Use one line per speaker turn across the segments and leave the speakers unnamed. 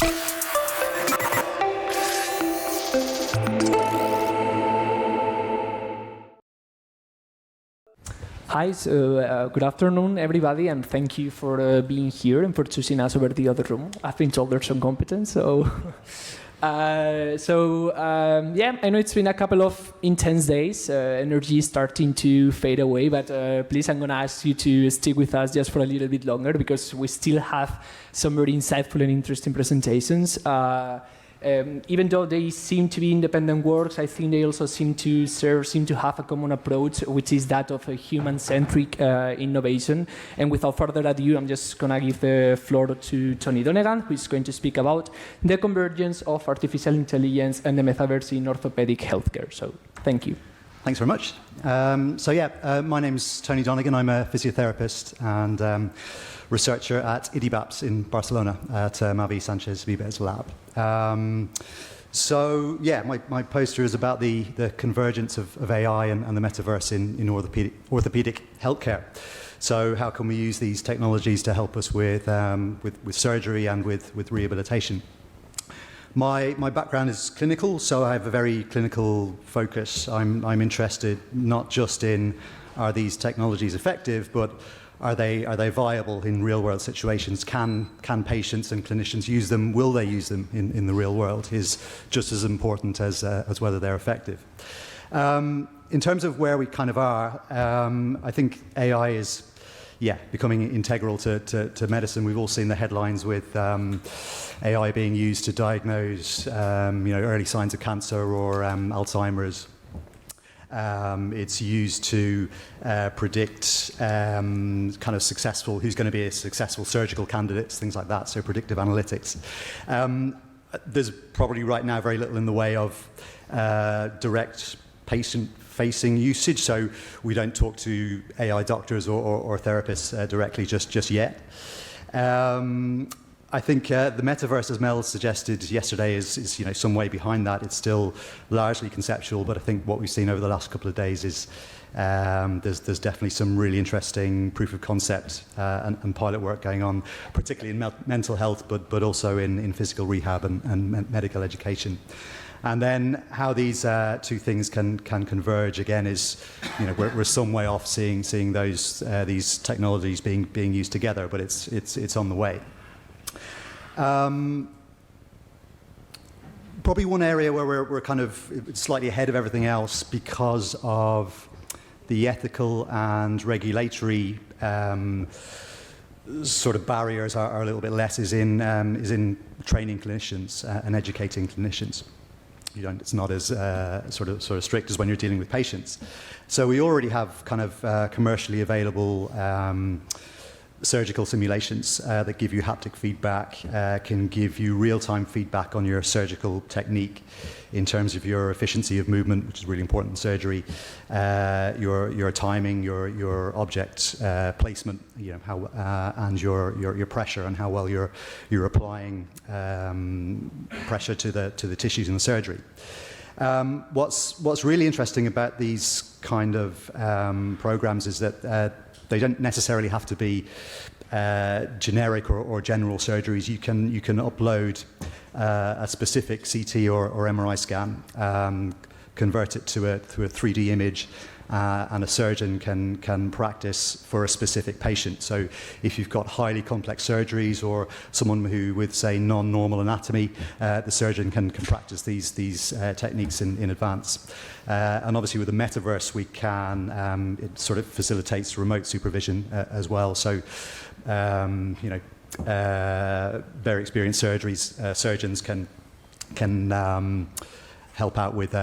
Hi, so good afternoon, everybody, and thank you for being here and for choosing us over the other room. I've been told there's some competence, so... yeah, I know it's been a couple of intense days. Energy is starting to fade away, but please, I'm going to ask you to stick with us just for a little bit longer because we still have some very insightful and interesting presentations. Even though they seem to be independent works, I think they also seem to have a common approach, which is that of a human-centric innovation. And without further ado, I'm just going to give the floor to Tony Donegan, who is going to speak about the convergence of artificial intelligence and the metaverse in orthopedic healthcare. So, thank you.
Thanks very much. My name's Tony Donegan. I'm a physiotherapist and researcher at IDIBAPS in Barcelona at Mavi Sanchez Vives lab. My poster is about the convergence of AI and the metaverse in orthopedic healthcare. So how can we use these technologies to help us with surgery and with rehabilitation? My background is clinical, so I have a very clinical focus. I'm interested not just in are these technologies effective, but are they viable in real-world situations? Can patients and clinicians use them? Will they use them in the real world? Is just as important as whether they're effective. In terms of where we kind of are, I think AI is becoming integral to medicine. We've all seen the headlines with AI being used to diagnose early signs of cancer or Alzheimer's. It's used to predict kind of who's going to be a successful surgical candidates, things like that, so predictive analytics. There's probably right now very little in the way of direct patient-facing usage, so we don't talk to AI doctors or therapists directly just yet. I think the metaverse, as Mel suggested yesterday, is some way behind that. It's still largely conceptual, but I think what we've seen over the last couple of days is there's definitely some really interesting proof of concept and pilot work going on, particularly in mental health, but also in physical rehab and medical education. And then how these two things can converge again is, we're some way off seeing these technologies being used together, but it's on the way. Probably one area where we're kind of slightly ahead of everything else because of the ethical and regulatory sort of barriers are a little bit less is in training clinicians and educating clinicians. It's not as sort of strict as when you're dealing with patients. So we already have kind of commercially available surgical simulations that give you haptic feedback, can give you real-time feedback on your surgical technique in terms of your efficiency of movement, which is really important in surgery, your timing, your object placement, and your pressure and how well you're applying pressure to the tissues in the surgery. What's really interesting about these kind of programs is that they don't necessarily have to be generic or general surgeries. You can upload a specific CT or MRI scan, convert it to a 3D image, and a surgeon can practice for a specific patient. So if you've got highly complex surgeries or someone who with, say, non-normal anatomy, the surgeon can practice these techniques in advance. And obviously with the metaverse, we can, it sort of facilitates remote supervision as well. So, very experienced surgeons can help out with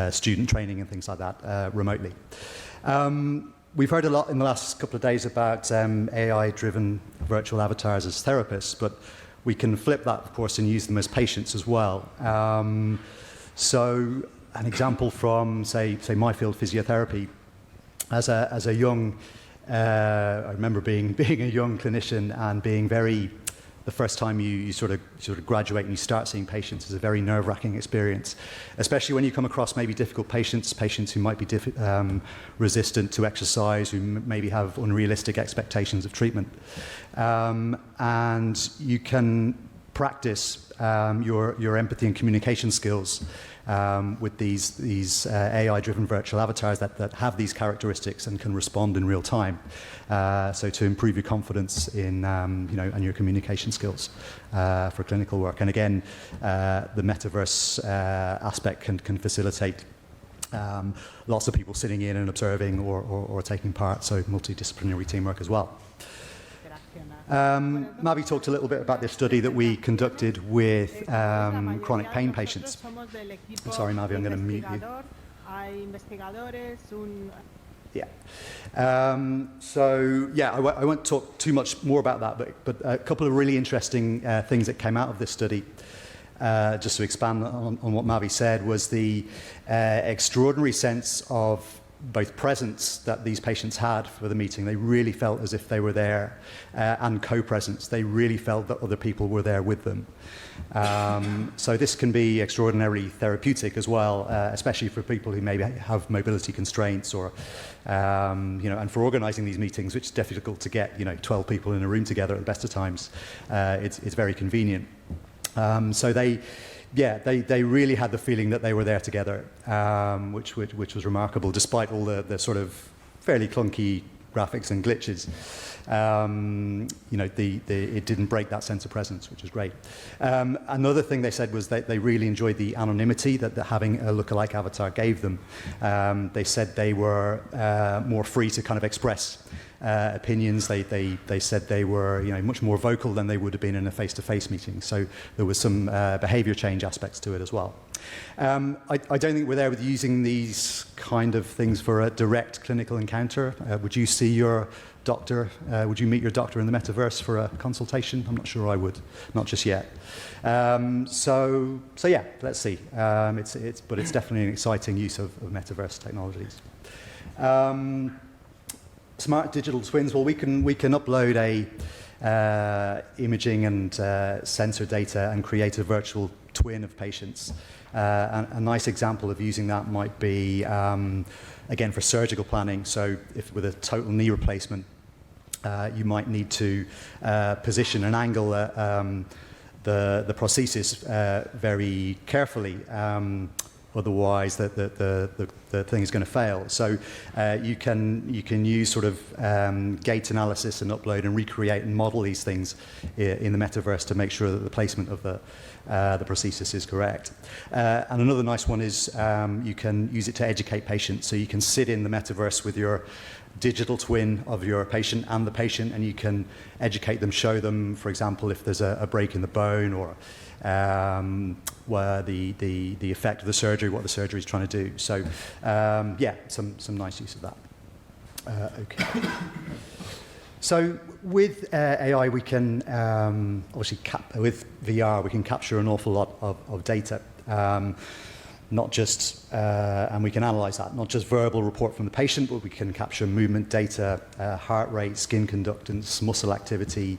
student training and things like that remotely. We've heard a lot in the last couple of days about AI-driven virtual avatars as therapists, but we can flip that, of course, and use them as patients as well. So an example from, say my field, physiotherapy, as a young, I remember being a young clinician and being very the first time you sort of graduate and you start seeing patients is a very nerve-wracking experience, especially when you come across maybe difficult patients who might be resistant to exercise, who maybe have unrealistic expectations of treatment. And you can practice your empathy and communication skills with these AI-driven virtual avatars that have these characteristics and can respond in real time. So to improve your confidence in, and your communication skills for clinical work. And again, the metaverse aspect can facilitate lots of people sitting in and observing or taking part, so multidisciplinary teamwork as well. Mavi talked a little bit about this study that we conducted with chronic pain patients. I'm sorry, Mavi, I'm going to mute you. Yeah. I won't talk too much more about that, but a couple of really interesting things that came out of this study, just to expand on what Mavi said, was the extraordinary sense of both presence that these patients had for the meeting. They really felt as if they were there, and co-presence. They really felt that other people were there with them. So this can be extraordinarily therapeutic as well, especially for people who maybe have mobility constraints, or and for organising these meetings, which is difficult to get 12 people in a room together at the best of times. It's very convenient. So they really had the feeling that they were there together, which was remarkable, despite all the sort of fairly clunky graphics and glitches. It didn't break that sense of presence, which is great. Another thing they said was that they really enjoyed the anonymity that having a lookalike avatar gave them. They said they were more free to kind of express opinions. They said they were much more vocal than they would have been in a face-to-face meeting. So there was some behaviour change aspects to it as well. I don't think we're there with using these kind of things for a direct clinical encounter. Would you see your doctor? Would you meet your doctor in the metaverse for a consultation? I'm not sure I would, not just yet. So yeah, let's see. But it's definitely an exciting use of metaverse technologies. Smart digital twins. Well, we can upload imaging and sensor data and create a virtual twin of patients. A nice example of using that might be, again, for surgical planning. So if with a total knee replacement, you might need to position and angle the prosthesis very carefully. Otherwise, the thing is going to fail. So you can use sort of gait analysis and upload and recreate and model these things in the metaverse to make sure that the placement of the prosthesis is correct. And another nice one is you can use it to educate patients. So you can sit in the metaverse with your digital twin of your patient and the patient, and you can educate them, show them, for example, if there's a break in the bone, or where the effect of the surgery, what the surgery is trying to do. So some nice use of that. Okay. So with AI, we can obviously with VR we can capture an awful lot of data. Not just, and we can analyze that, not just verbal report from the patient, but we can capture movement data, heart rate, skin conductance, muscle activity,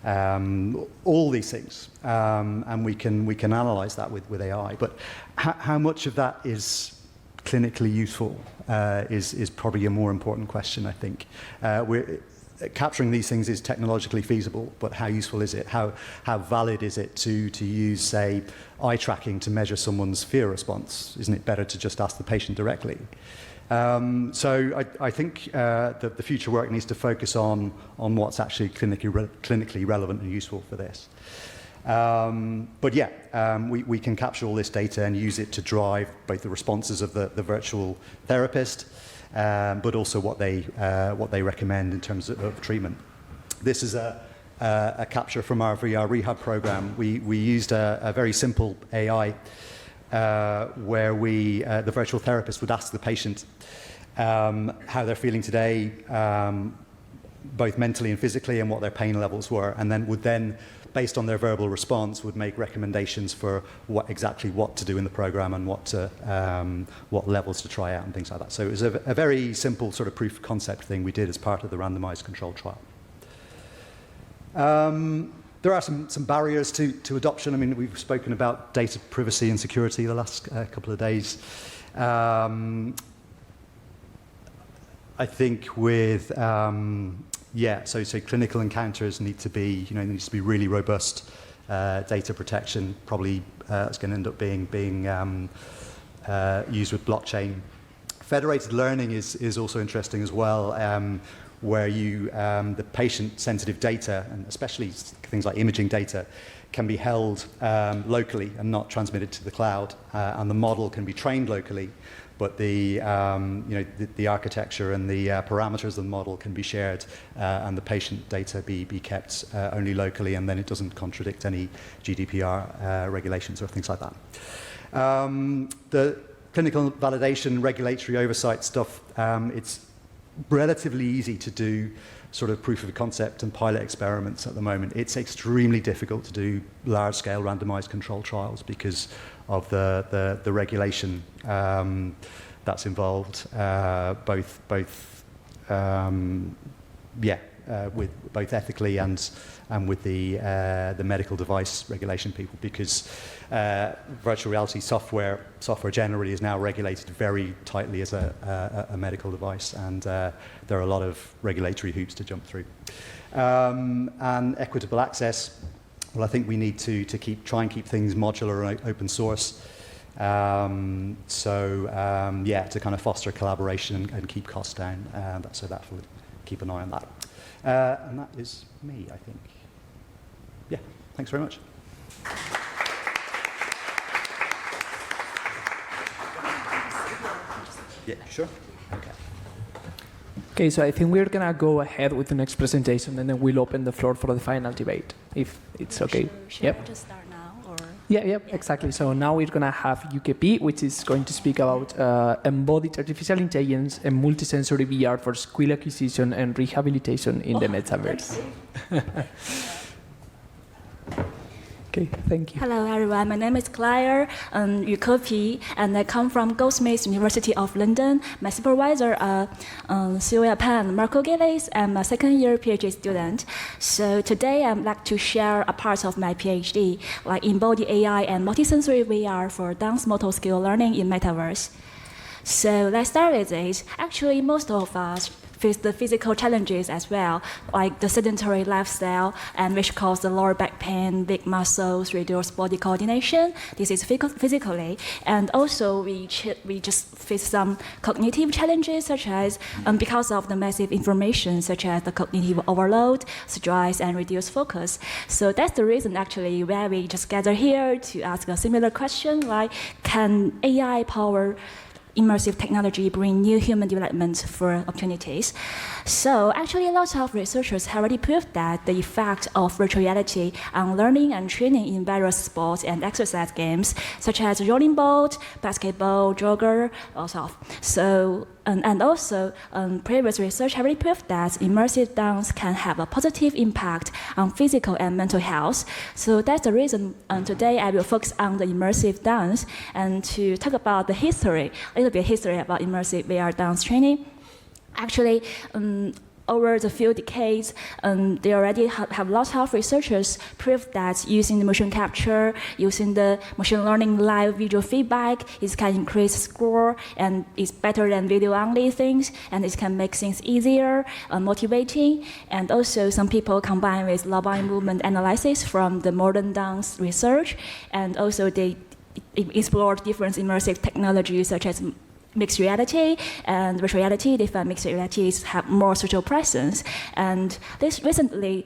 all these things. And we can analyze that with AI. But how much of that is clinically useful is probably a more important question, I think. Capturing these things is technologically feasible, but how useful is it? How valid is it to use, say, eye tracking to measure someone's fear response? Isn't it better to just ask the patient directly? So I think that the future work needs to focus on what's actually clinically relevant and useful for this. But yeah, we can capture all this data and use it to drive both the responses of the virtual therapist, but also what they recommend in terms of treatment. This is a capture from our VR rehab program. We used a very simple AI where the virtual therapist would ask the patient how they're feeling today, both mentally and physically, and what their pain levels were, and then would based on their verbal response, would make recommendations for exactly what to do in the program and what levels to try out and things like that. So it was a very simple sort of proof of concept thing we did as part of the randomized controlled trial. There are some barriers to adoption. I mean, we've spoken about data privacy and security the last couple of days. I think with so clinical encounters need to be needs to be really robust. Data protection probably is going to end up being used with blockchain. Federated learning is also interesting as well, where the patient-sensitive data, and especially things like imaging data, can be held locally and not transmitted to the cloud, and the model can be trained locally, but the architecture and the parameters of the model can be shared, and the patient data be kept only locally, and then it doesn't contradict any GDPR regulations or things like that. The clinical validation, regulatory oversight stuff, it's relatively easy to do sort of proof of concept and pilot experiments at the moment. It's extremely difficult to do large-scale randomized control trials because of the regulation that's involved, with both ethically and with the medical device regulation people, because virtual reality software generally is now regulated very tightly as a medical device, and there are a lot of regulatory hoops to jump through. And equitable access, well, I think we need to try and keep things modular and open source. To kind of foster collaboration and keep costs down. So that will keep an eye on that. And that is me, I think. Yeah, thanks very much. Yeah, sure. Okay.
Okay, so I think we're going to go ahead with the next presentation, and then we'll open the floor for the final debate, if it's okay.
Should I just start now? Or?
Yeah, exactly. So now we're going to have Yuke, which is going to speak about embodied artificial intelligence and multisensory VR for skill acquisition and rehabilitation in the Metaverse. Okay, thank you.
Hello, everyone. My name is Clarice Yuke, and I come from Goldsmiths University of London. My supervisor, II EMRN Marco Gillis, I'm a second-year PhD student. So today I'd like to share a part of my PhD, like embodied AI and multisensory VR for dance motor skill learning in Metaverse. So let's start with this. Actually, most of us face the physical challenges as well, like the sedentary lifestyle, and which cause the lower back pain, big muscles, reduced body coordination. This is physically, and also we just face some cognitive challenges, such as because of the massive information, such as the cognitive overload, stress, and reduced focus. So that's the reason actually why we just gather here to ask a similar question, like, can AI power immersive technology bring new human development for opportunities? So actually a lot of researchers have already proved that the effect of virtual reality on learning and training in various sports and exercise games, such as rolling boat, basketball, jogger, also. So and also previous research have already proved that immersive dance can have a positive impact on physical and mental health. So that's the reason today I will focus on the immersive dance and to talk about the history, a little bit history about immersive VR dance training. Actually, over the few decades, they already have lots of researchers proved that using the motion capture, using the machine learning live visual feedback, it can increase score, and it's better than video-only things, and it can make things easier, motivating, and also some people combine with low body movement analysis from the modern dance research, and also they explored different immersive technologies such as mixed reality and virtual reality. They find mixed realities have more social presence. And this recently,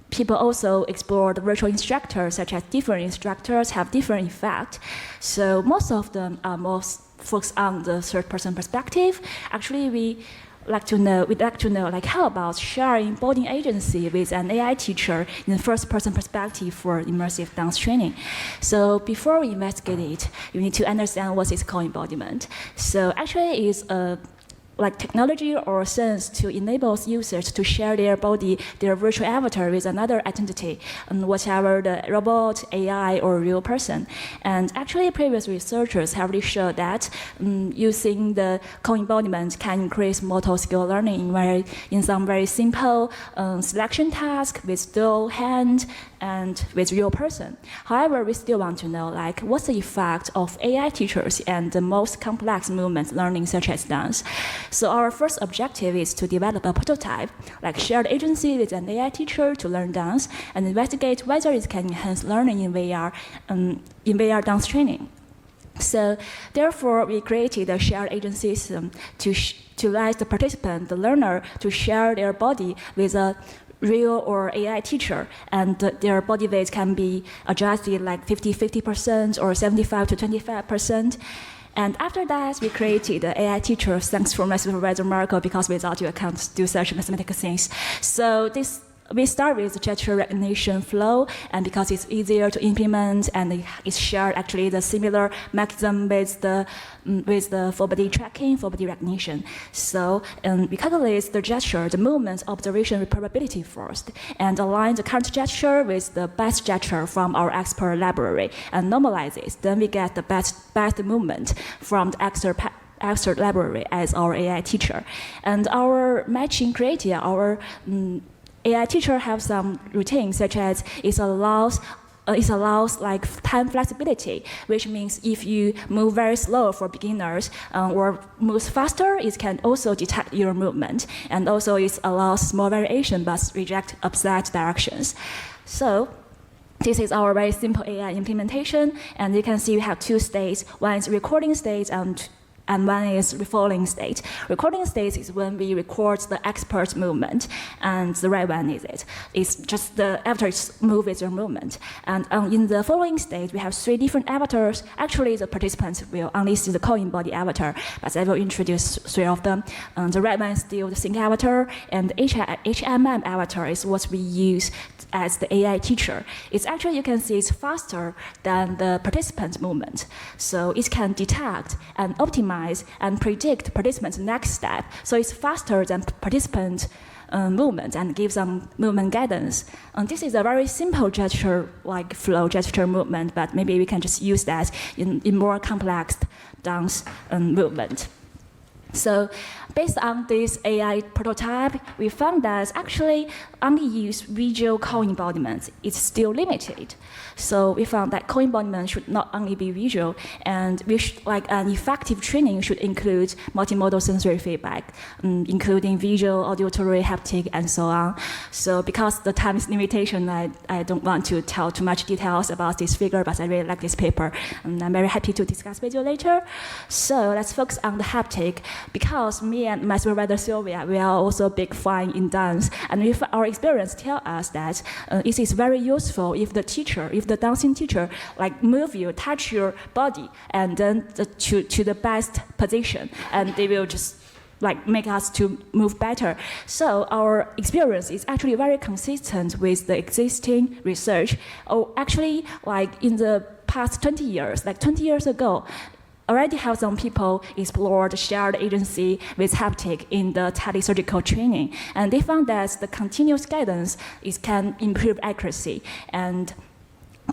people also explored virtual instructors, such as different instructors have different effect. So most of them are most focused on the third-person perspective. Actually, we'd like to know, like, how about sharing body agency with an AI teacher in the first-person perspective for immersive dance training? So before we investigate it, you need to understand what is called embodiment. So actually, it's like technology or sense to enable users to share their body, their virtual avatar with another identity, whatever the robot, AI, or real person. And actually, previous researchers have already showed that using the co-embodiment can increase motor skill learning in some very simple selection task with dual hand and with real person. However, we still want to know like what's the effect of AI teachers and the most complex movement learning such as dance. So our first objective is to develop a prototype, like shared agency with an AI teacher to learn dance and investigate whether it can enhance learning in VR dance training. So therefore, we created a shared agency system to let the participant, the learner, to share their body with a real or AI teacher, and their body weight can be adjusted like 50% or 75 to 25%. And after that, we created the AI teacher, thanks for my supervisor Marco, because without you, I can't do such mathematical things. So we start with the gesture recognition flow, and because it's easier to implement and it's shared actually the similar mechanism with the full body tracking, full body recognition. So we calculate the gesture, the movement, observation probability first, and align the current gesture with the best gesture from our expert library and normalize it. Then we get the best movement from the expert library as our AI teacher. And our matching criteria, our AI teacher have some routines, such as it allows like time flexibility, which means if you move very slow for beginners or moves faster, it can also detect your movement, and also it allows small variation but reject opposite directions. So this is our very simple AI implementation, and you can see we have two states. One is recording state and one is following state. Recording state is when we record the expert movement, and the right one is it. It's just the avatar move with your movement. And in the following state, we have 3 different avatars. Actually, the participants will only see the co-embodied avatar, but I will introduce 3 of them. The right one is still the sync avatar, and the HMM avatar is what we use as the AI teacher. It's actually, you can see it's faster than the participant's movement. So it can detect and optimize and predict participant's next step. So it's faster than participant movement and gives them movement guidance. And this is a very simple gesture, like flow gesture movement, but maybe we can just use that in more complex dance movement. So based on this AI prototype, we found that actually only use visual co-embodiment is still limited. So we found that co-embodiment should not only be visual, and we should, like an effective training should include multimodal sensory feedback, including visual, auditory, haptic, and so on. So because the time is limitation, I don't want to tell too much details about this figure, but I really like this paper, and I'm very happy to discuss with you later. So let's focus on the haptic. Because me and my supervisor Sylvia, we are also big fan in dance, and if our experience tell us that it is very useful if the dancing teacher like move you, touch your body, and then to the best position, and they will just like make us to move better. So our experience is actually very consistent with the existing research. Oh, actually, like in the past 20 years, like 20 years ago, already have some people explored shared agency with haptic in the telesurgical training, and they found that the continuous guidance can improve accuracy, and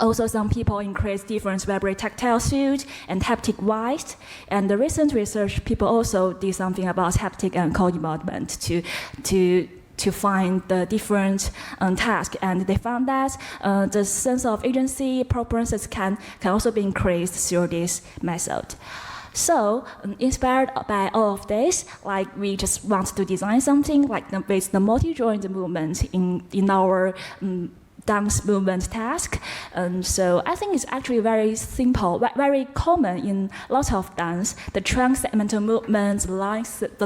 also some people increase difference vibrate tactile suit and haptic wise. And the recent research people also did something about haptic and co-embodiment to find the different tasks, and they found that the sense of agency preferences can also be increased through this method. So, inspired by all of this, like we just want to design something like with the multi-joint movement in our dance movement task. So I think it's actually very simple, very common in lots of dance. The trunk segmental movement, the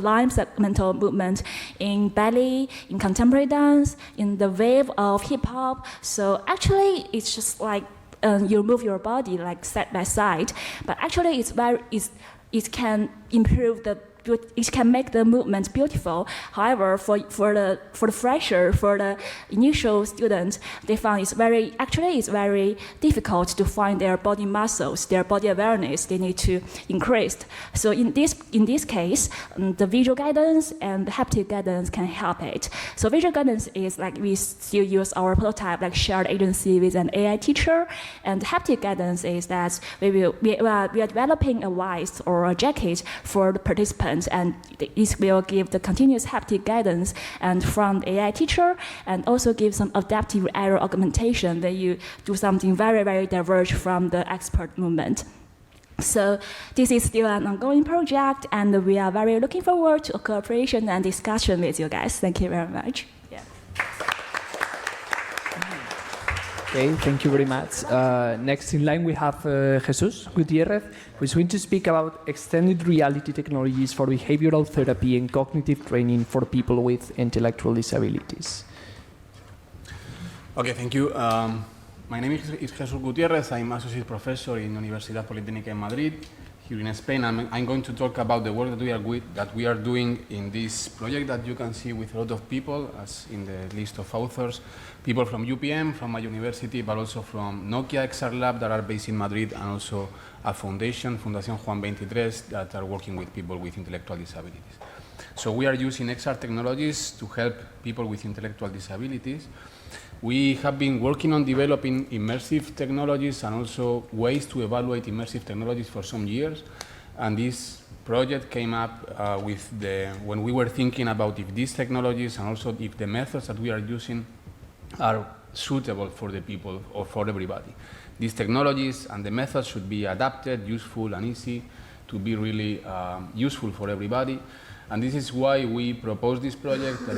line segmental movement in ballet, in contemporary dance, in the wave of hip hop. So actually, it's just like you move your body like side by side, but actually it can improve it can make the movement beautiful. However, for the fresher, for the initial students, they found it's very difficult to find their body muscles, their body awareness. They need to increase. So in this case, the visual guidance and the haptic guidance can help it. So visual guidance is like we still use our prototype like shared agency with an AI teacher, and haptic guidance is that we are developing a vest or a jacket for the participant. student, and this will give the continuous haptic guidance and from the AI teacher, and also give some adaptive error augmentation when you do something very, very diverge from the expert movement. So this is still an ongoing project, and we are very looking forward to a cooperation and discussion with you guys. Thank you very much. Yeah.
Okay, thank you very much. Next in line we have Jesús Gutiérrez, who is going to speak about extended reality technologies for behavioral therapy and cognitive training for people with intellectual disabilities.
Okay, thank you. My name is Jesús Gutiérrez. I'm associate professor in Universidad Politécnica in Madrid, here in Spain. I'm going to talk about the work that we are doing in this project that you can see with a lot of people, as in the list of authors, people from UPM, from my university, but also from Nokia XR Lab that are based in Madrid, and also a foundation, Fundación Juan 23, that are working with people with intellectual disabilities. So we are using XR technologies to help people with intellectual disabilities. We have been working on developing immersive technologies and also ways to evaluate immersive technologies for some years. And this project came up when we were thinking about if these technologies and also if the methods that we are using are suitable for the people or for everybody. These technologies and the methods should be adapted, useful and easy to be really useful for everybody. And this is why we proposed this project that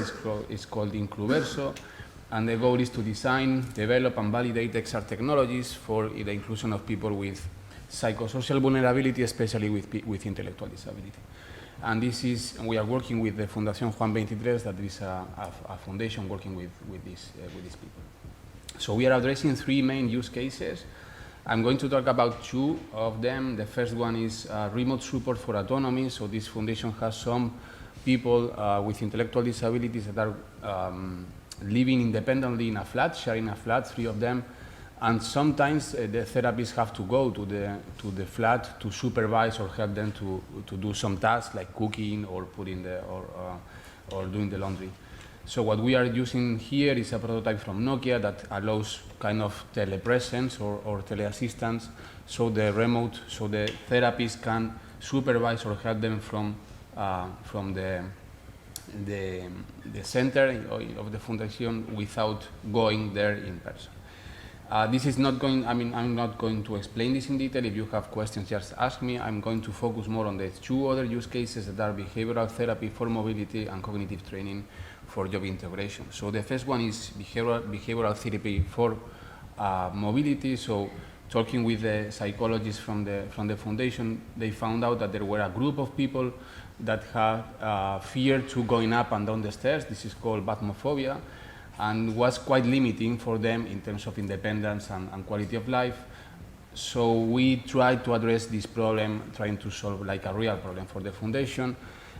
is called Incluverso. And the goal is to design, develop, and validate XR technologies for the inclusion of people with psychosocial vulnerability, especially with intellectual disability. And we are working with the Fundación Juan 23, that is a foundation working with these people. So we are addressing 3 main use cases. I'm going to talk about 2 of them. The first one is remote support for autonomy. So this foundation has some people with intellectual disabilities that are living independently in a flat, sharing a flat, 3 of them, and sometimes the therapists have to go to the flat to supervise or help them to do some tasks like cooking or or doing the laundry. So what we are using here is a prototype from Nokia that allows kind of telepresence or teleassistance, so the therapist can supervise or help them from the center of the foundation without going there in person. This is not going, I'm not going to explain this in detail. If you have questions, just ask me. I'm going to focus more on the 2 other use cases that are behavioral therapy for mobility and cognitive training for job integration. So the first one is behavioral therapy for mobility. So talking with the psychologists from the foundation, they found out that there were a group of people that have fear to going up and down the stairs. This is called bathmophobia, and was quite limiting for them in terms of independence and quality of life. So we tried to address this problem, trying to solve like a real problem for the foundation.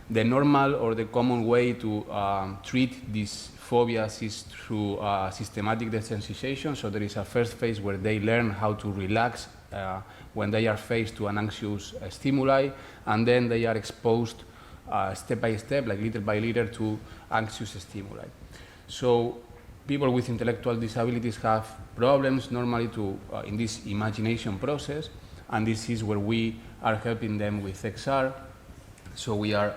The normal or the common way to treat these phobias is through systematic desensitization. So there is a first phase where they learn how to relax when they are faced to an anxious stimuli, and then they are exposed step by step, like little by little, to anxious stimuli. So people with intellectual disabilities have problems normally in this imagination process, and this is where we are helping them with XR. So we are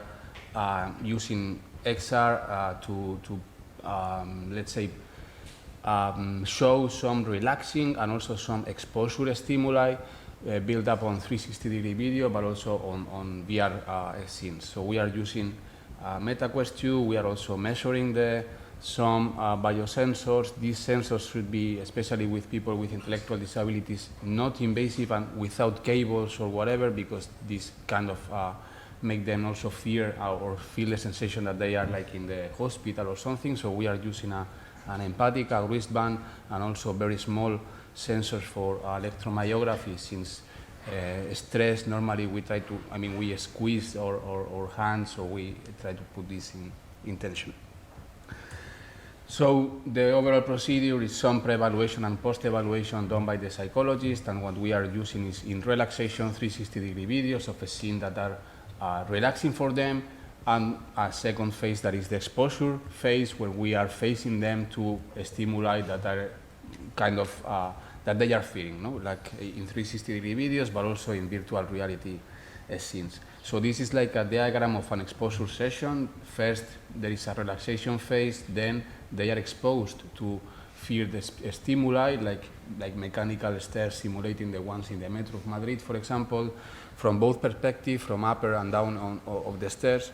using XR to let's say, show some relaxing and also some exposure stimuli built up on 360-degree video, but also on VR scenes. So we are using MetaQuest 2. We are also measuring some biosensors. These sensors should be, especially with people with intellectual disabilities, not invasive and without cables or whatever, because this kind of make them also fear or feel the sensation that they are like in the hospital or something. So we are using an empathic, a wristband, and also very small sensors for electromyography, since stress, normally we try to, we squeeze our hands, so we try to put this in tension. So the overall procedure is some pre-evaluation and post-evaluation done by the psychologist, and what we are using is in relaxation 360-degree videos of a scene that are relaxing for them, and a second phase that is the exposure phase, where we are facing them to stimuli that are kind of that they are feeling, no? Like in 360-degree videos, but also in virtual reality scenes. So this is like a diagram of an exposure session. First, there is a relaxation phase, then they are exposed to fear stimuli, like mechanical stairs simulating the ones in the Metro of Madrid, for example, from both perspectives, from upper and down of the stairs.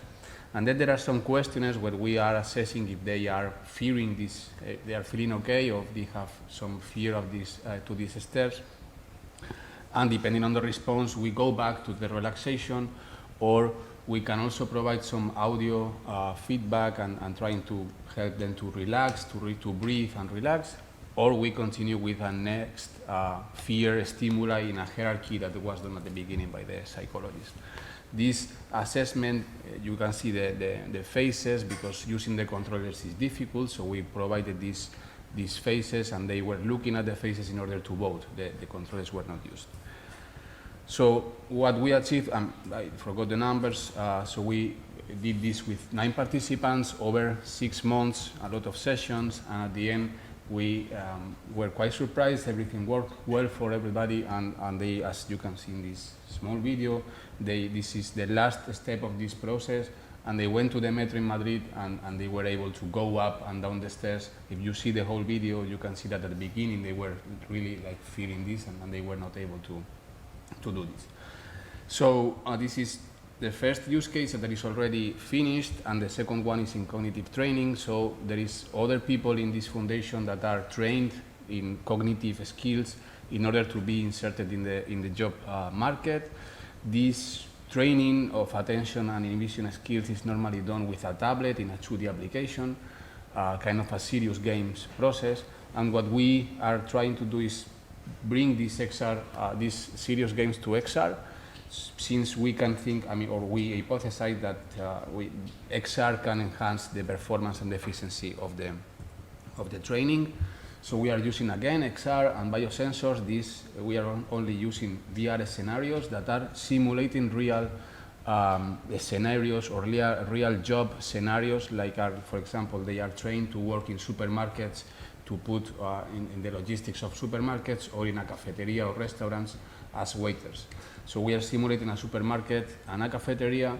And then there are some questionnaires where we are assessing if they are fearing this, they are feeling okay, or if they have some fear of this, to these stairs. And depending on the response, we go back to the relaxation, or we can also provide some audio feedback and trying to help them to relax, to breathe and relax, or we continue with a next fear stimuli in a hierarchy that was done at the beginning by the psychologist. This assessment, you can see the phases, because using the controllers is difficult, so we provided these phases, and they were looking at the phases in order to vote. The controllers were not used. So what we achieved, I forgot the numbers, so we did this with 9 participants over 6 months, a lot of sessions, and at the end we were quite surprised. Everything worked well for everybody, and they, as you can see in this small video, this is the last step of this process, and they went to the Metro in Madrid, and they were able to go up and down the stairs. If you see the whole video, you can see that at the beginning they were really like feeling this, and they were not able to do this. So this is the first use case that is already finished, and the second one is in cognitive training. So there is other people in this foundation that are trained in cognitive skills in order to be inserted in the job market. This training of attention and inhibition skills is normally done with a tablet in a 2D application, kind of a serious games process. And what we are trying to do is bring these XR, these serious games to XR, since we can think, or we hypothesize that XR can enhance the performance and the efficiency of the training. So we are using again XR and biosensors. We are only using VR scenarios that are simulating real scenarios or real job scenarios, like for example, they are trained to work in supermarkets, to put in the logistics of supermarkets, or in a cafeteria or restaurants as waiters. So we are simulating a supermarket and a cafeteria,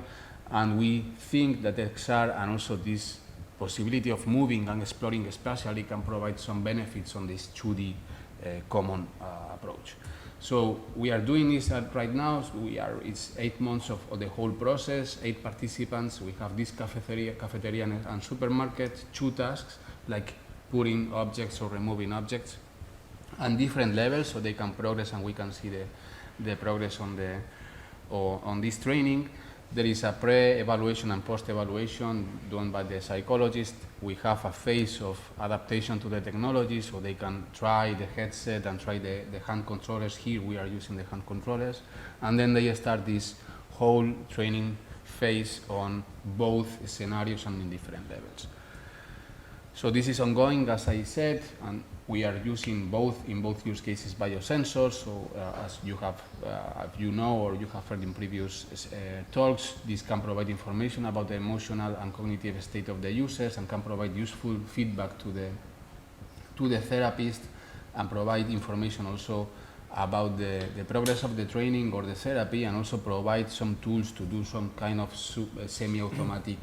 and we think that XR and also this possibility of moving and exploring spatially can provide some benefits on this 2D common approach. So we are doing this right now. So it's 8 months of the whole process, 8 participants. We have this cafeteria and supermarket, 2 tasks, like putting objects or removing objects, and different levels, so they can progress, and we can see the progress on this training. There is a pre-evaluation and post-evaluation done by the psychologist. We have a phase of adaptation to the technology, so they can try the headset and try the hand controllers. Here we are using the hand controllers. And then they start this whole training phase on both scenarios and in different levels. So this is ongoing, as I said, and we are using in both use cases biosensors. So as you have, if you know or you have heard in previous talks, this can provide information about the emotional and cognitive state of the users, and can provide useful feedback to the therapist, and provide information also about the progress of the training or the therapy, and also provide some tools to do some kind of semi-automatic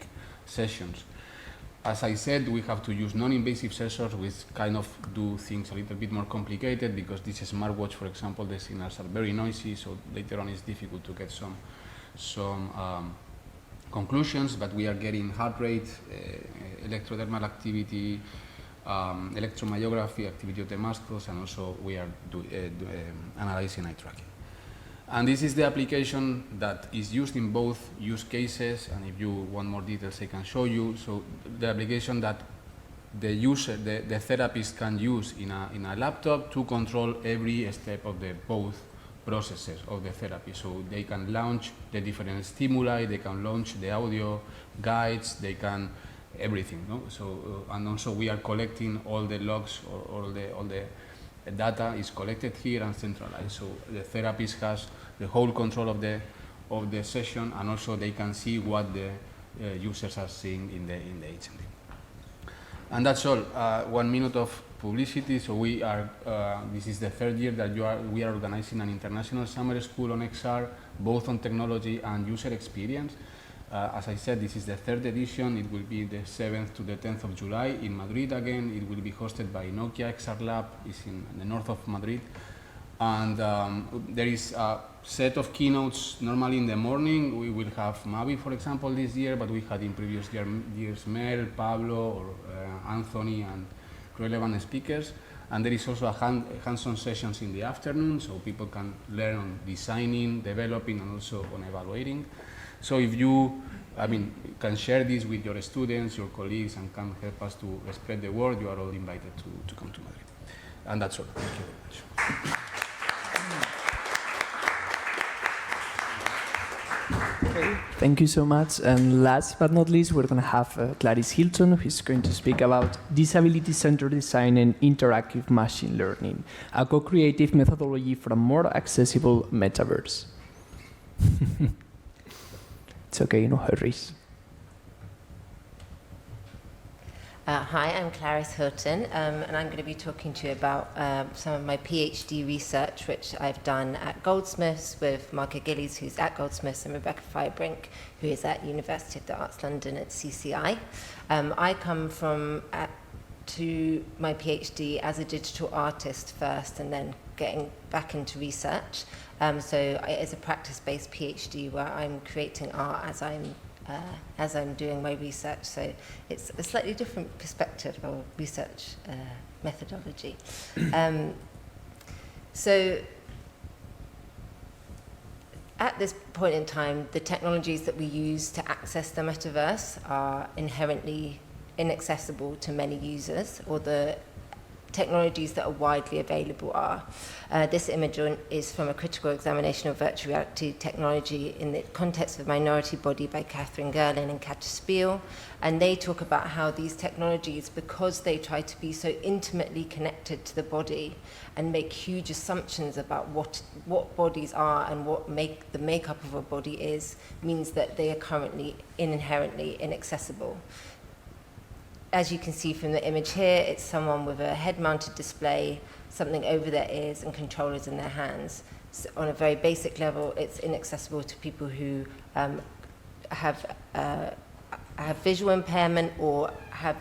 sessions. As I said, we have to use non-invasive sensors, which kind of do things a little bit more complicated, because this smartwatch, for example, the signals are very noisy, so later on it's difficult to get some conclusions, but we are getting heart rate, electrodermal activity, electromyography, activity of the muscles, and also we are analyzing eye tracking. And this is the application that is used in both use cases, and if you want more details I can show you. So the application that the user, the therapist can use in a laptop to control every step of both processes of the therapy. So they can launch the different stimuli, they can launch the audio guides, they can everything. No? So and also we are collecting all the logs, or all the data is collected here and centralized. So the therapist has the whole control of the session, and also they can see what the users are seeing in the HMD. And that's all. 1 minute of publicity. So we are, this is the third year that we are organizing an international summer school on XR, both on technology and user experience. As I said, this is the third edition. It will be the 7th to the 10th of July in Madrid again. It will be hosted by Nokia XR Lab. It's in the north of Madrid. And there is a set of keynotes. Normally in the morning, we will have Mavi, for example, this year, but we had in previous years Mel, Pablo, or Anthony, and relevant speakers. And there is also a hands-on sessions in the afternoon, so people can learn on designing, developing, and also on evaluating. So if you, can share this with your students, your colleagues, and can help us to spread the word, you are all invited to come to Madrid. And that's all. Thank you very much.
Okay, thank you so much. And last but not least, we're going to have Clarice Hilton, who's going to speak about disability-centered design and interactive machine learning, a co-creative methodology for a more accessible metaverse. It's okay, no hurries.
Hi, I'm Clarice Hilton, and I'm going to be talking to you about some of my PhD research, which I've done at Goldsmiths with Marco Gillies, who's at Goldsmiths, and Rebecca Firebrink, who is at University of the Arts London at CCI. I come to my PhD as a digital artist first, and then getting back into research. So it's a practice-based PhD where I'm creating art as I'm doing my research, so it's a slightly different perspective or research methodology. So at this point in time, the technologies that we use to access the metaverse are inherently inaccessible to many users, or the technologies that are widely available are. This image is from a critical examination of virtual reality technology in the context of Minority Body by Catherine Gerlin and Katja Spiel. And they talk about how these technologies, because they try to be so intimately connected to the body and make huge assumptions about what bodies are and what the makeup of a body is, means that they are currently inherently inaccessible. As you can see from the image here, it's someone with a head-mounted display, something over their ears, and controllers in their hands. So on a very basic level, it's inaccessible to people who have visual impairment or have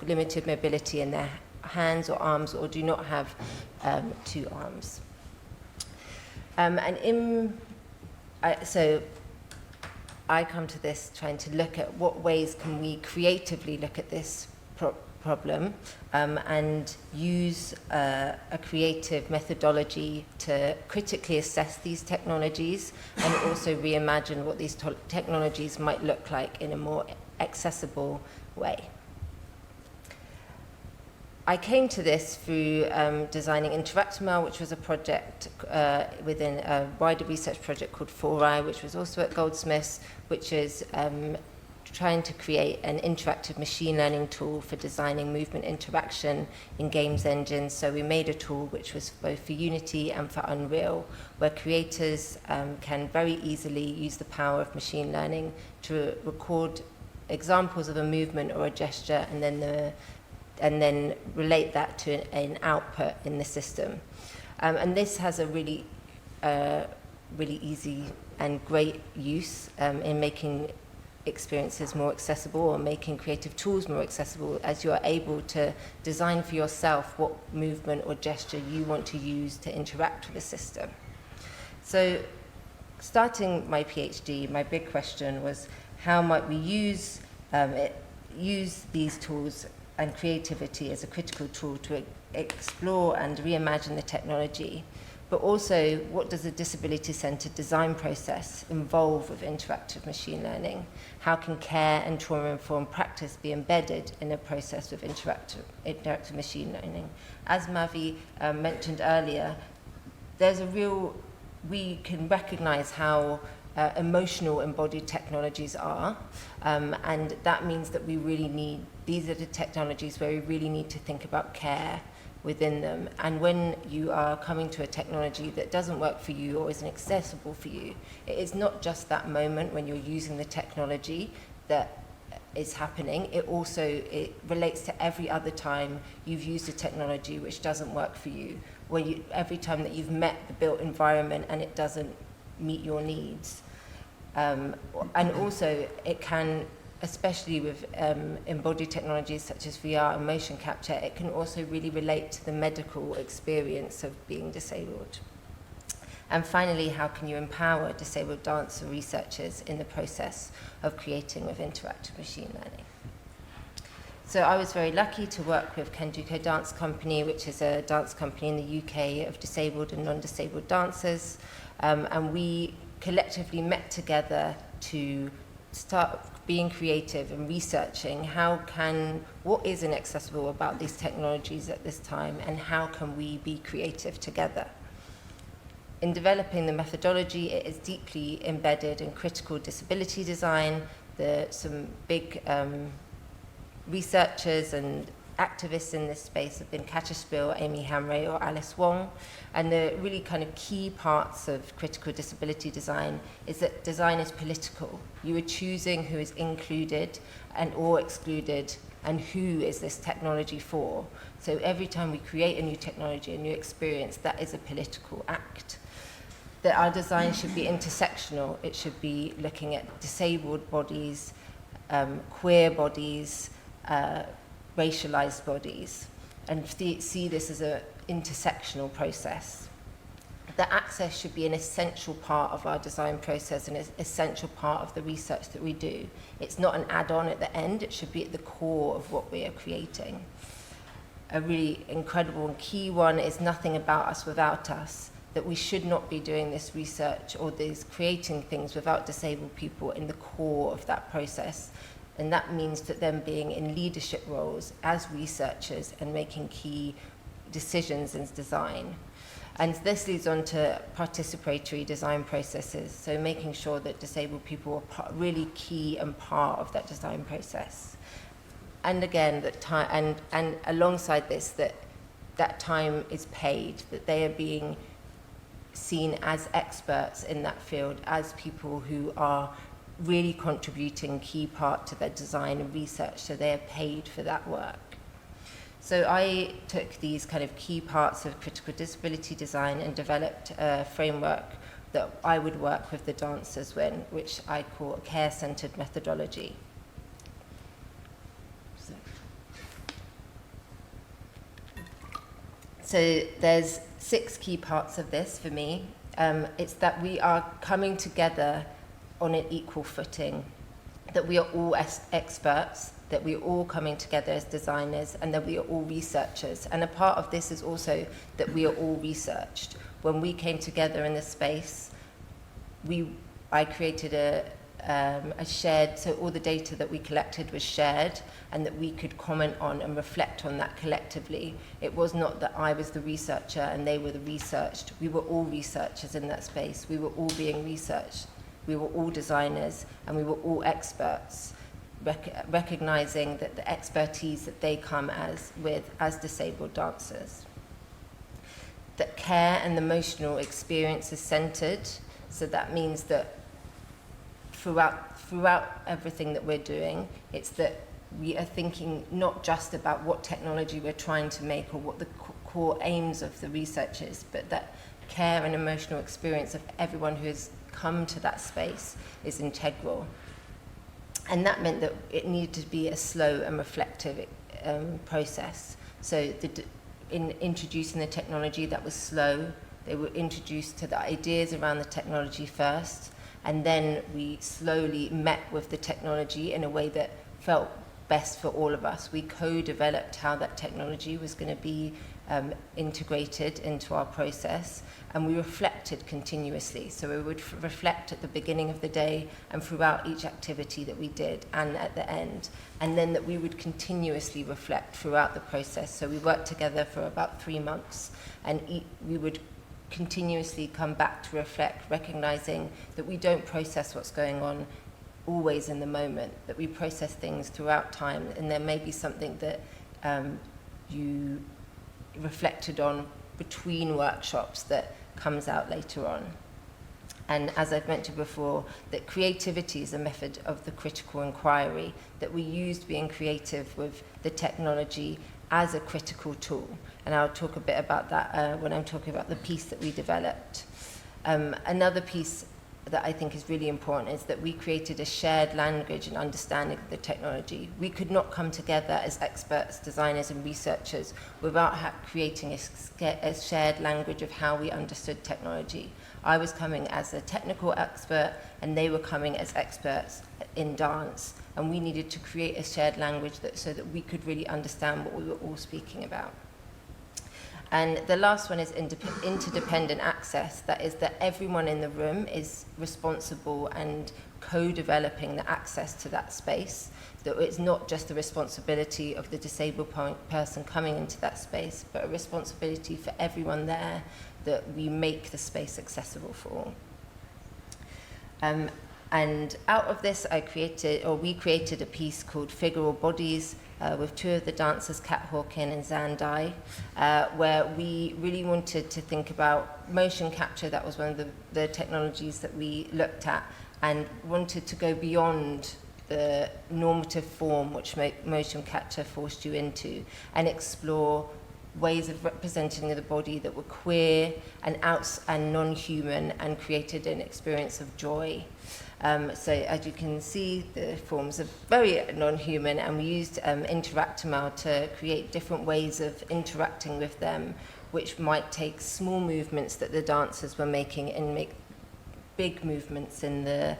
limited mobility in their hands or arms, or do not have 2 arms. So I come to this trying to look at what ways can we creatively look at this problem and use a creative methodology to critically assess these technologies and also reimagine what these technologies might look like in a more accessible way. I came to this through designing Interactimel, which was a project within a wider research project called 4i, which was also at Goldsmiths, which is trying to create an interactive machine learning tool for designing movement interaction in games engines. So we made a tool which was both for Unity and for Unreal, where creators can very easily use the power of machine learning to record examples of a movement or a gesture, and then relate that to an output in the system. And this has a really easy and great use in making experiences more accessible, or making creative tools more accessible, as you are able to design for yourself what movement or gesture you want to use to interact with the system. So starting my PhD, my big question was, how might we use these tools and creativity as a critical tool to explore and reimagine the technology, but also what does a disability-centered design process involve with interactive machine learning? How can care and trauma-informed practice be embedded in a process with interactive machine learning? As Mavi mentioned earlier, we can recognize how emotional embodied technologies are, and that means that these are the technologies where we really need to think about care within them. And when you are coming to a technology that doesn't work for you or isn't accessible for you, it is not just that moment when you're using the technology that is happening, it relates to every other time you've used a technology which doesn't work for you, every time that you've met the built environment and it doesn't meet your needs. And also it can, especially with embodied technologies such as VR and motion capture, it can also really relate to the medical experience of being disabled. And finally, how can you empower disabled dancer researchers in the process of creating with interactive machine learning? So I was very lucky to work with Kenjuko Dance Company, which is a dance company in the UK of disabled and non-disabled dancers. And we collectively met together to start being creative and researching what is inaccessible about these technologies at this time, and how can we be creative together. In developing the methodology, it is deeply embedded in critical disability design. Some big researchers and activists in this space have been Katja Spill, Amy Hamray, or Alice Wong. And the really kind of key parts of critical disability design is that design is political. You are choosing who is included and or excluded, and who is this technology for. So every time we create a new technology, a new experience, that is a political act. That our design should be intersectional. It should be looking at disabled bodies, queer bodies, racialized bodies, and see this as an intersectional process. The access should be an essential part of our design process and an essential part of the research that we do. It's not an add-on at the end, it should be at the core of what we are creating. A really incredible and key one is nothing about us without us, that we should not be doing this research or these creating things without disabled people in the core of that process. And that means that them being in leadership roles as researchers and making key decisions in design. And this leads on to participatory design processes, so making sure that disabled people are really key and part of that design process. And again, that time, and alongside this, that time is paid, that they are being seen as experts in that field, as people who are really contributing key part to their design and research, so they are paid for that work. So I took these kind of key parts of critical disability design and developed a framework that I would work with the dancers with, which I call a care-centered methodology. So there's 6 key parts of this for me. It's that we are coming together on an equal footing, that we are all experts, that we are all coming together as designers, and that we are all researchers. And a part of this is also that we are all researched. When we came together in this space, I created a shared, so all the data that we collected was shared, and that we could comment on and reflect on that collectively. It was not that I was the researcher and they were the researched. We were all researchers in that space. We were all being researched. We were all designers, and we were all experts, recognizing that the expertise that they come with as disabled dancers. That care and emotional experience is centered, so that means that throughout everything that we're doing, it's that we are thinking not just about what technology we're trying to make or what the core aims of the research is, but that care and emotional experience of everyone who has come to that space is integral. And that meant that it needed to be a slow and reflective process. So in introducing the technology, that was slow. They were introduced to the ideas around the technology first, and then we slowly met with the technology in a way that felt best for all of us. We co-developed how that technology was going to be integrated into our process, and we reflected continuously. So we would reflect at the beginning of the day and throughout each activity that we did and at the end, and then that we would continuously reflect throughout the process. So we worked together for about 3 months, and we would continuously come back to reflect, recognizing that we don't process what's going on always in the moment, that we process things throughout time, and there may be something that you reflected on between workshops that comes out later on. And as I've mentioned before, that creativity is a method of the critical inquiry, that we used being creative with the technology as a critical tool. And I'll talk a bit about that when I'm talking about the piece that we developed. Another piece that I think is really important is that we created a shared language and understanding of the technology. We could not come together as experts, designers and researchers without creating a shared language of how we understood technology. I was coming as a technical expert and they were coming as experts in dance, and we needed to create a shared language so that we could really understand what we were all speaking about. And the last one is interdependent access. That is that everyone in the room is responsible and co-developing the access to that space. That it's not just the responsibility of the disabled person coming into that space, but a responsibility for everyone there, that we make the space accessible for all. And out of this, we created a piece called Figure or Bodies, with two of the dancers, Kat Hawkin and Zandai, where we really wanted to think about motion capture. That was one of the technologies that we looked at, and wanted to go beyond the normative form which motion capture forced you into, and explore ways of representing the body that were queer and non-human, and created an experience of joy. So as you can see, the forms are very non-human, and we used Interactimel to create different ways of interacting with them, which might take small movements that the dancers were making and make big movements in the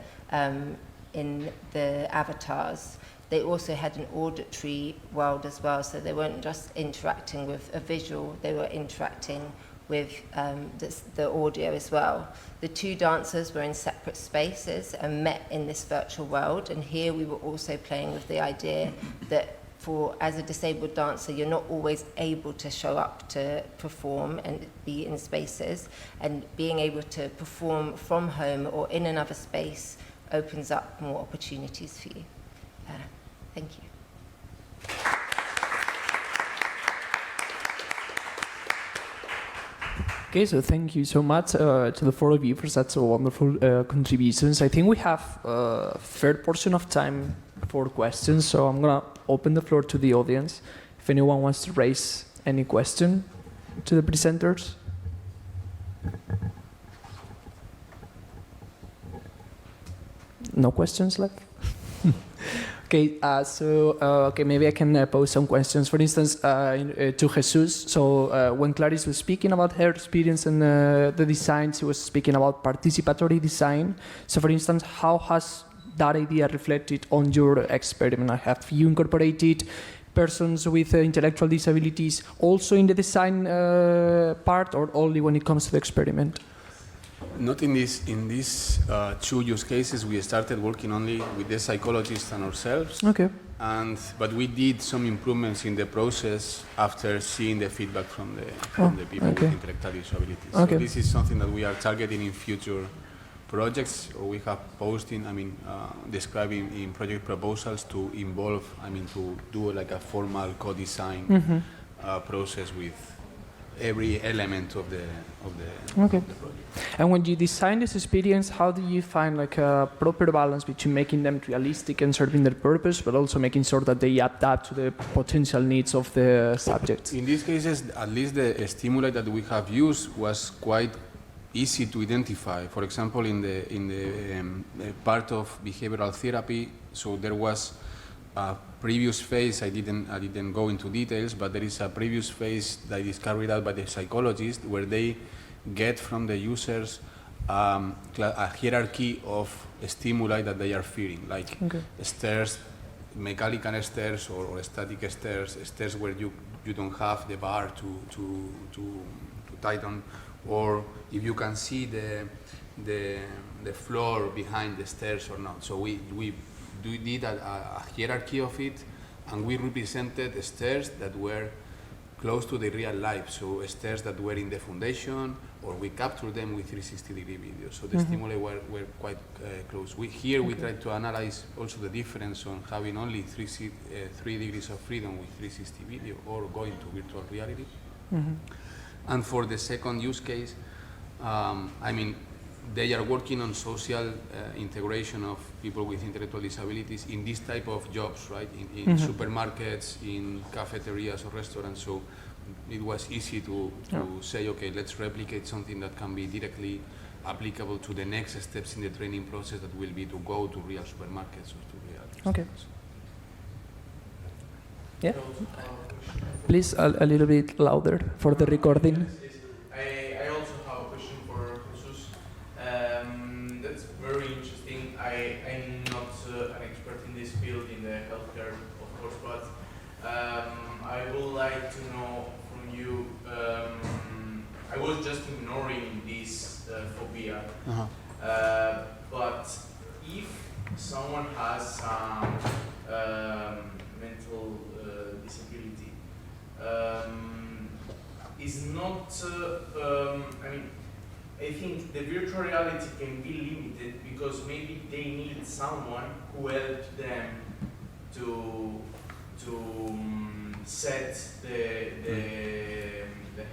avatars. They also had an auditory world as well, so they weren't just interacting with a visual, they were interacting with the audio as well. The two dancers were in separate spaces and met in this virtual world, and here we were also playing with the idea that as a disabled dancer, you're not always able to show up to perform and be in spaces, and being able to perform from home or in another space opens up more opportunities for you. Thank you.
Okay, so thank you so much to the four of you for such wonderful contributions. I think we have a fair portion of time for questions, so I'm going to open the floor to the audience. If anyone wants to raise any question to the presenters. No questions left? Okay, okay, maybe I can pose some questions. For instance, to Jesus. So when Clarice was speaking about her experience in the design, she was speaking about participatory design. So for instance, how has that idea reflected on your experiment? Have you incorporated persons with intellectual disabilities also in the design part, or only when it comes to the experiment?
Not in these two use cases. We started working only with the psychologists and ourselves.
Okay.
But we did some improvements in the process after seeing the feedback from the people with intellectual disabilities.
Okay.
So this is something that we are targeting in future projects, or we have posting, describing in project proposals to involve, to do like a formal co-design process with every element of the project.
And when you design this experience, how do you find like a proper balance between making them realistic and serving their purpose, but also making sure that they adapt to the potential needs of the subjects?
In these cases, at least the stimuli that we have used was quite easy to identify. For example, in the part of behavioral therapy, so there was a previous phase. I didn't go into details, but there is a previous phase that is carried out by the psychologist, where they get from the users a hierarchy of stimuli that they are feeling, like stairs, mechanical stairs or static stairs where you don't have the bar to tighten, or if you can see the floor behind the stairs or not. So we did a hierarchy of it, and we represented stairs that were close to the real life, so stairs that were in the foundation, or we captured them with 360-degree video, so the stimuli were quite close. We try to analyze also the difference on having only 3 degrees of freedom with 360 video, or going to virtual reality. And for the second use case, they are working on social integration of people with intellectual disabilities in this type of jobs, right? In supermarkets, in cafeterias or restaurants. So it was easy to say, okay, let's replicate something that can be directly applicable to the next steps in the training process that will be to go to real supermarkets or to real restaurants.
Yeah. Please, a little bit louder for the recording.
I also have a question for Jesús. That's very interesting. I'm not an expert in this field, in the healthcare, of course, but I would like to know from you, I was just ignoring this phobia, but if someone has mental disability, is not, I mean, I think the virtual reality can be limited because maybe they need someone who helps them to set the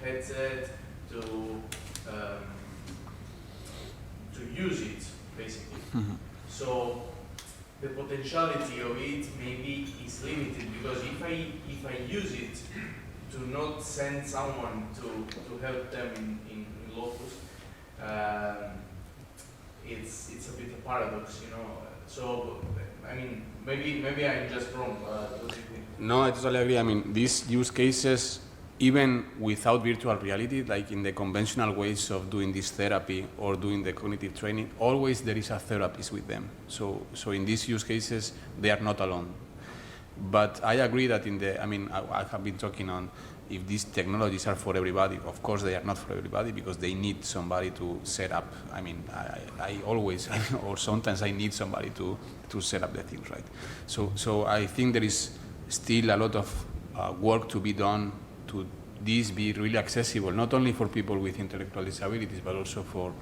headset, to use it, basically. So the potentiality of it maybe is limited because if I use it to not send someone to help them in locus, it's a bit a paradox, you know. So I mean, maybe I'm just wrong. What do you think?
No, I totally agree. I mean, these use cases, even without virtual reality, like in the conventional ways of doing this therapy or doing the cognitive training, always there is a therapist with them. So in these use cases, they are not alone. But I agree that I have been talking on if these technologies are for everybody. Of course, they are not for everybody because they need somebody to set up. I mean, I always, or sometimes I need somebody to set up the things, right? So I think there is still a lot of work to be done to this be really accessible, not only for people with intellectual disabilities, but also for,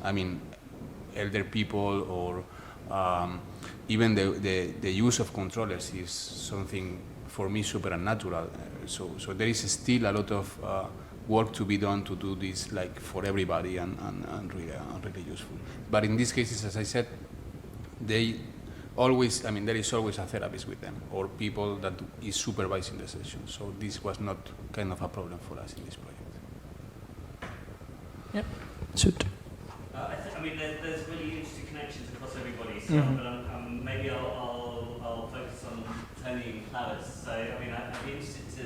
elder people or even the use of controllers is something for me super unnatural. So there is still a lot of work to be done to do this like for everybody and really useful. But in these cases, as I said, there is always a therapist with them or people that is supervising the session. So this was not kind of a problem for us in this project.
Yep. Shoot.
There's really interesting connections across everybody. So, but maybe I'll focus on Tony and Clarice. So, I'd be interested to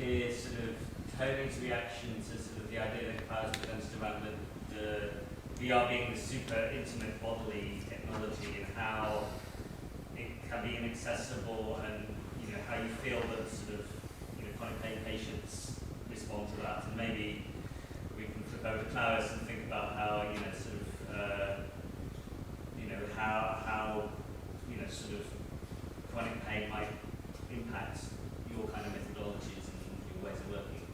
hear sort of Tony's reaction to sort of the idea that Clarice presented around the VR being the super intimate bodily technology and how it can be inaccessible, and how you feel that sort of chronic pain patients respond to that, and maybe we can flip over to Clarice and think about how how chronic pain might impact your kind of methodologies and your ways of working.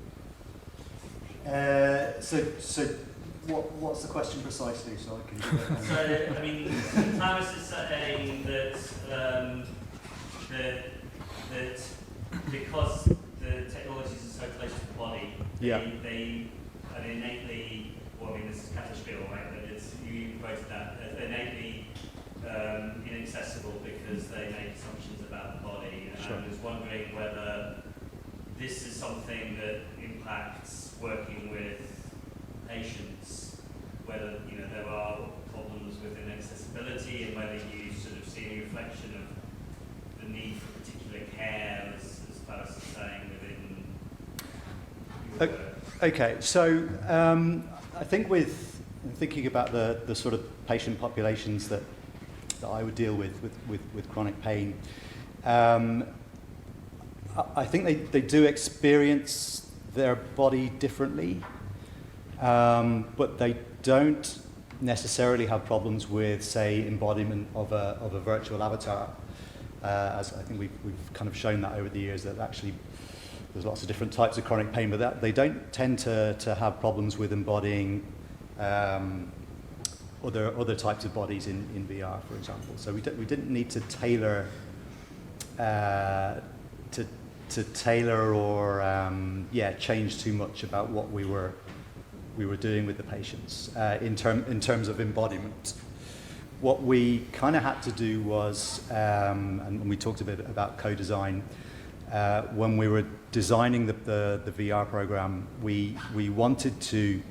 So what's the question precisely? So I can.
So Clarice is saying that because the technologies are so close to the body, they are innately. Well, this is Catterspiel, right? But you quoted that as innately inaccessible because they make assumptions about the body. And I was wondering whether this is something that impacts working with patients, whether there are problems with inaccessibility, and whether you sort of see a reflection of the need for particular care, as Clarice is saying, within your work.
Okay, so I think with thinking about the sort of patient populations that I would deal with chronic pain, I think they do experience their body differently, but they don't necessarily have problems with, say, embodiment of a virtual avatar. As I think we've kind of shown that over the years, that actually there's lots of different types of chronic pain, but that they don't tend to have problems with embodying other types of bodies in VR, for example. So we didn't need to tailor to tailor or change too much about what we were were doing with the patients in terms of embodiment. What we kind of had to do was, and we talked a bit about co-design, when we were designing the VR program, we wanted to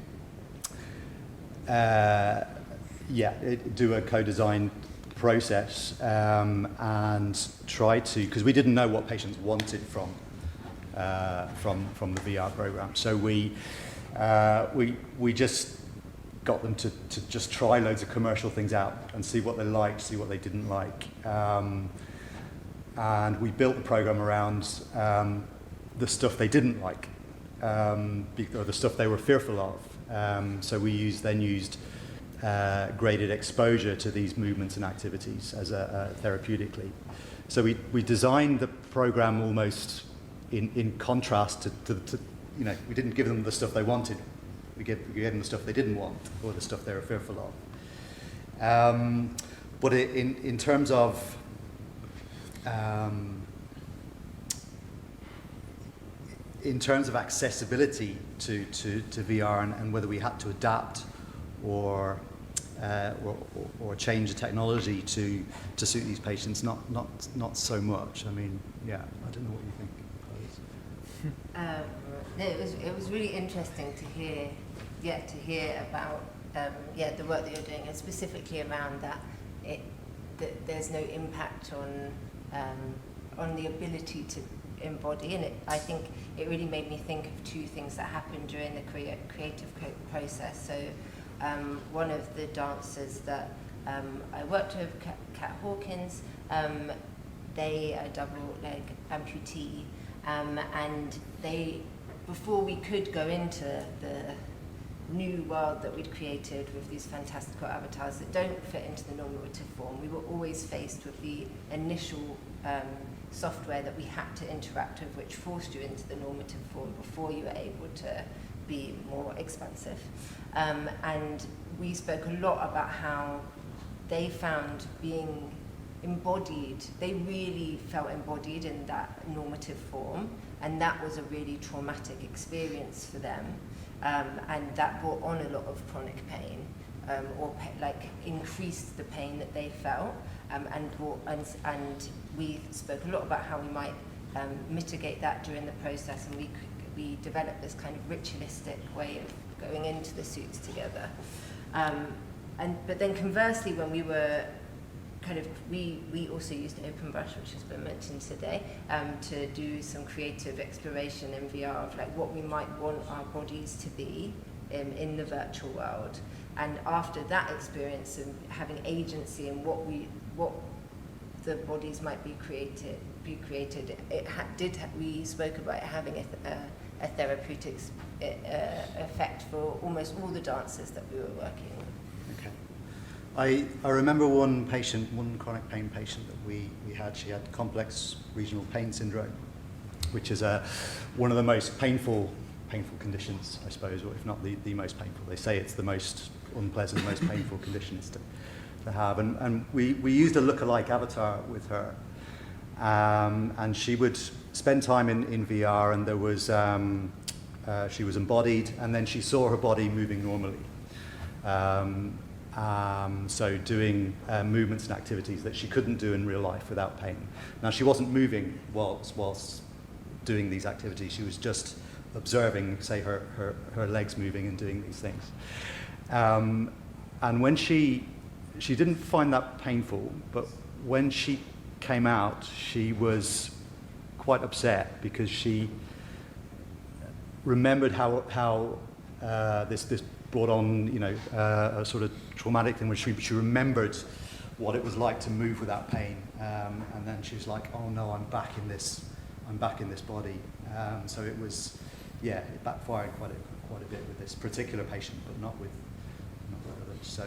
do a co-design process and try to, because we didn't know what patients wanted from the VR program. So we just got them to just try loads of commercial things out and see what they liked, see what they didn't like. And we built the program around the stuff they didn't like, or the stuff they were fearful of. So we then used graded exposure to these movements and activities as therapeutically. So we designed the program almost in contrast to we didn't give them the stuff they wanted. We gave them the stuff they didn't want, or the stuff they were fearful of. But in terms of accessibility to VR and whether we had to adapt or change the technology to suit these patients, not so much. I mean, yeah, I don't know what you think.
It was really interesting to hear about the work that you're doing, and specifically around that there's no impact on the ability to embody, and I think it really made me think of two things that happened during the creative process. So one of the dancers that I worked with, Kat Hawkins, they are double leg amputee, and they, before we could go into the new world that we'd created with these fantastical avatars that don't fit into the normative form, we were always faced with the initial software that we had to interact with, which forced you into the normative form before you were able to be more expansive. And we spoke a lot about how they found being embodied, they really felt embodied in that normative form, and that was a really traumatic experience for them, and that brought on a lot of chronic pain, increased the pain that they felt, and we spoke a lot about how we might mitigate that during the process, and we developed this kind of ritualistic way of going into the suits together. But then conversely, when we were we also used Open Brush, which has been mentioned today, to do some creative exploration in VR of what we might want our bodies to be in the virtual world. And after that experience of having agency in what the bodies might be created, we spoke about it having a therapeutic effect for almost all the dancers that we were working with.
I remember one chronic pain patient that we had. She had complex regional pain syndrome, which is one of the most painful conditions, I suppose, or if not the most painful. They say it's the most unpleasant, most painful conditions to have. And we used a look-alike avatar with her, and she would spend time in VR, and there was she was embodied, and then she saw her body moving normally. So doing movements and activities that she couldn't do in real life without pain. Now, she wasn't moving whilst doing these activities. She was just observing, say, her legs moving and doing these things. And when she didn't find that painful, but when she came out, she was quite upset because she remembered how this brought on, a sort of traumatic thing, which she remembered what it was like to move without pain, and then she was like, "Oh no, I'm back in this body." So it was, it backfired quite a bit with this particular patient, but not with others. So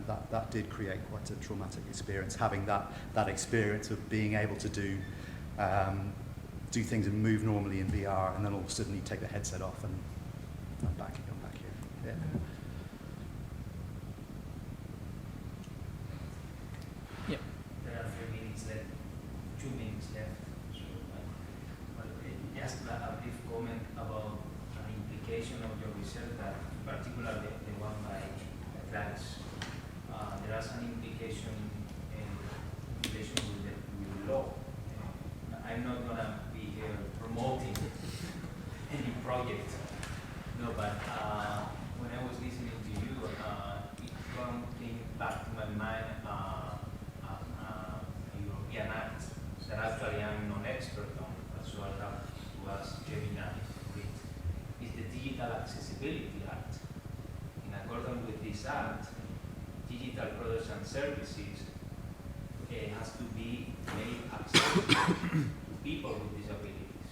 that did create quite a traumatic experience, having that experience of being able to do things and move normally in VR, and then all of a sudden you take the headset off and I'm back here. Yeah.
There are 3 minutes left, 2 minutes left. So just a brief comment about an implication of your research that particular the one by Clarice. There are some implication with the law. I'm not gonna be here promoting any project. No, but when I was listening to you, it came back to my mind European Act that actually I'm not expert on, so I have to ask Gemini for it. It's the Digital Accessibility Act. In accordance with this act, digital products and services has to be made accessible to people with disabilities,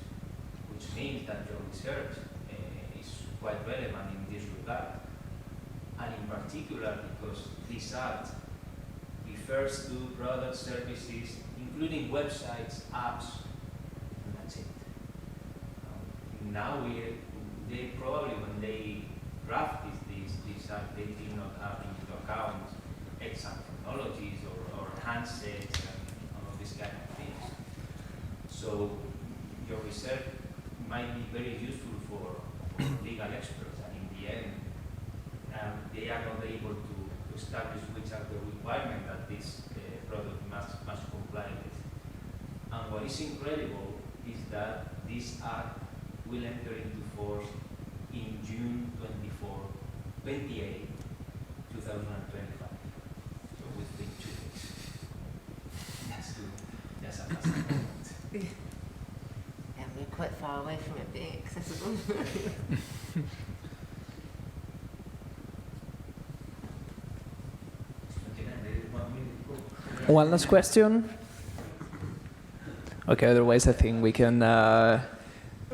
which means that your research is quite relevant in this regard. And in particular, because this act refers to products, services, including websites, apps, and that's it. Now they probably, when they drafted this act, they did not have into account exam technologies or handsets and all of these kind of things. So your research might be very useful for legal experts, and in the end, they are not able to establish which are the requirements that this product must comply with. And what is incredible is that this act will enter into force in June 28, 2025. So within 2 weeks. That's good. That's a massive moment.
Yeah, we're quite far away from it being accessible.
One last question. Okay, otherwise I think we can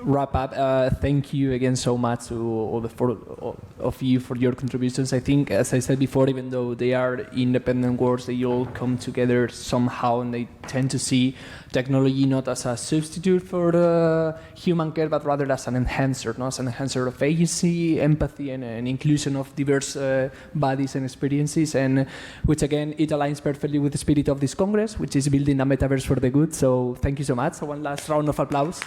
wrap up. Thank you again so much to all the four of you for your contributions. I think, as I said before, even though they are independent works, they all come together somehow, and they tend to see technology not as a substitute for human care, but rather as an enhancer, as an enhancer of agency, empathy, and inclusion of diverse bodies and experiences, and which again, it aligns perfectly with the spirit of this Congress, which is building a metaverse for the good. So thank you so much. So one last round of applause.